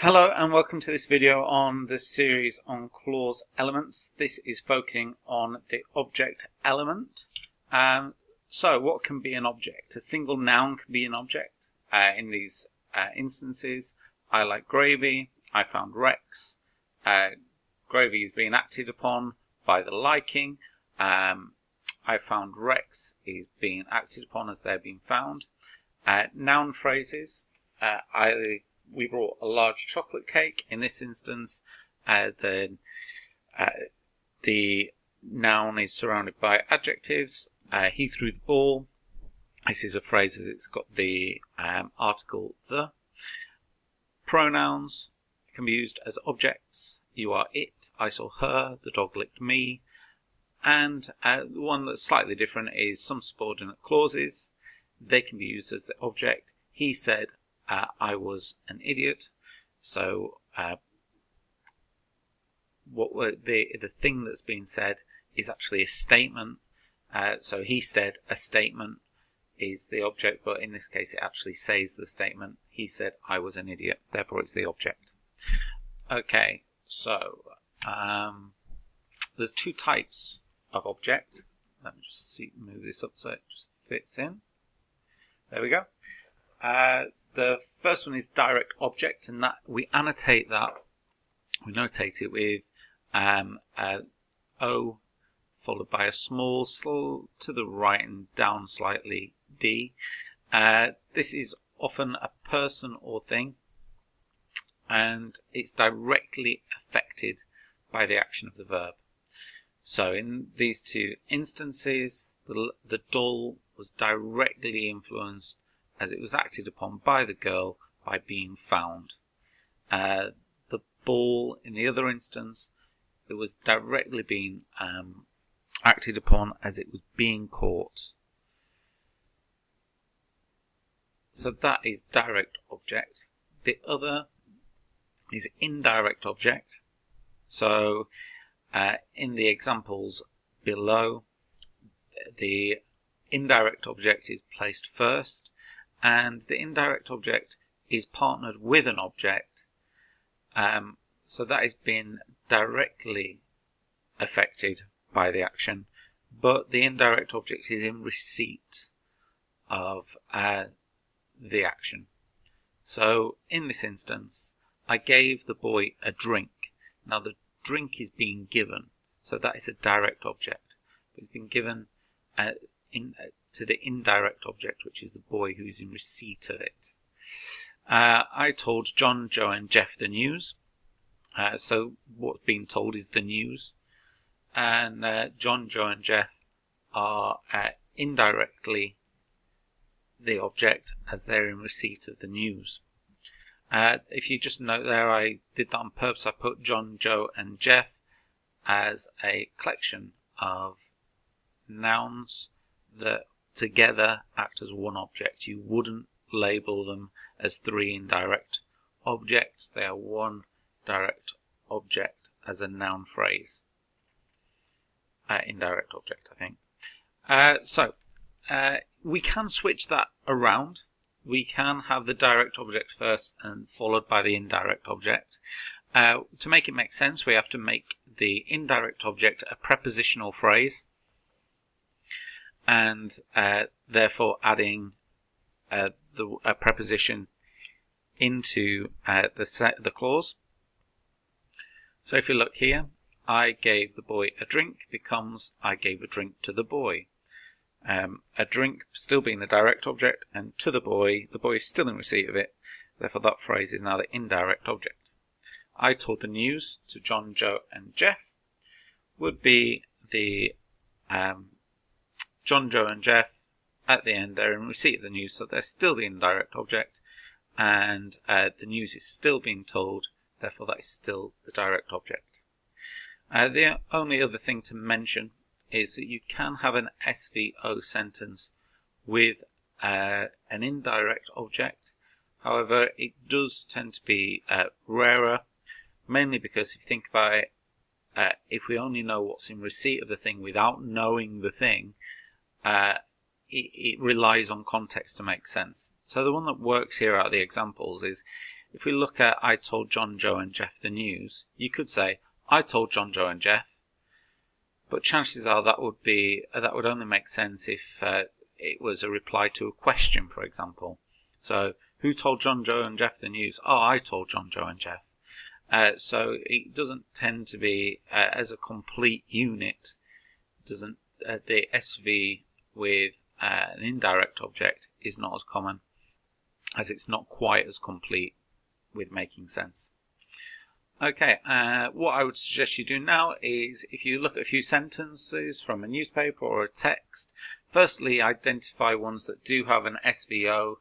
Hello and welcome to this video on the series on clause elements. This is focusing on the object element. So what can be an object? A single noun can be an object. In these instances, I like gravy, I found Rex. Gravy is being acted upon by the liking. I found Rex is being acted upon as they're being found. Noun phrases, we brought a large chocolate cake. In this instance, the noun is surrounded by adjectives. He threw the ball. This is a phrase as it's got the article the. Pronouns can be used as objects. You are it, I saw her, the dog licked me. And the one that's slightly different is some subordinate clauses. They can be used as the object. He said, I was an idiot. So the thing that's being said is actually a statement. So he said a statement is the object, but in this case it actually says the statement. He said I was an idiot, therefore it's the object. Okay, so there's two types of object. Let me just move this up so it just fits in. There we go. The first one is direct object, and that we annotate that. We notate it with O followed by a small to the right and down slightly D. This is often a person or thing, and it's directly affected by the action of the verb. So in these two instances, the doll was directly influenced as it was acted upon by the girl by being found. The ball, in the other instance, it was directly being acted upon as it was being caught. So that is direct object. The other is indirect object. So in the examples below, the indirect object is placed first, and the indirect object is partnered with an object. So that is being directly affected by the action, but the indirect object is in receipt of the action. So in this instance, I gave the boy a drink. Now the drink is being given, so that is a direct object. It's been given to the indirect object, which is the boy who is in receipt of it. I told John, Joe and Jeff the news. So what's being told is the news. And John, Joe and Jeff are indirectly the object as they're in receipt of the news. If you just note there, I did that on purpose. I put John, Joe and Jeff as a collection of nouns that together act as one object. You wouldn't label them as three indirect objects. They are one direct object as a noun phrase. Indirect object, I think. So we can switch that around. We can have the direct object first and followed by the indirect object. To make it make sense, we have to make the indirect object a prepositional phrase, and therefore adding a preposition into the clause. So if you look here, I gave the boy a drink becomes I gave a drink to the boy. A drink still being the direct object, and to the boy is still in receipt of it, therefore that phrase is now the indirect object. I told the news to John, Joe and Jeff would be the John, Joe and Jeff. At the end they're in receipt of the news, so they're still the indirect object, and the news is still being told, therefore that is still the direct object. The only other thing to mention is that you can have an SVO sentence with an indirect object. However, it does tend to be rarer, mainly because if you think about it, if we only know what's in receipt of the thing without knowing the thing, it relies on context to make sense. So the one that works here out of the examples is if we look at I told John, Joe and Jeff the news, you could say I told John, Joe and Jeff, but chances are that would only make sense if it was a reply to a question, for example. So who told John, Joe and Jeff the news? Oh, I told John, Joe and Jeff. So it doesn't tend to be as a complete unit. Doesn't the SV with an indirect object is not as common, as it's not quite as complete with making sense. Okay, what I would suggest you do now is, if you look at a few sentences from a newspaper or a text, firstly identify ones that do have an SVO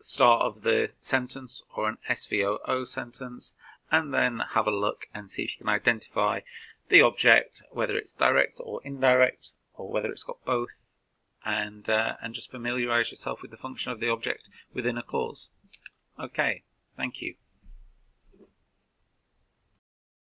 start of the sentence or an SVO sentence, and then have a look and see if you can identify the object, whether it's direct or indirect, or whether it's got both, and just familiarize yourself with the function of the object within a clause. Okay, thank you.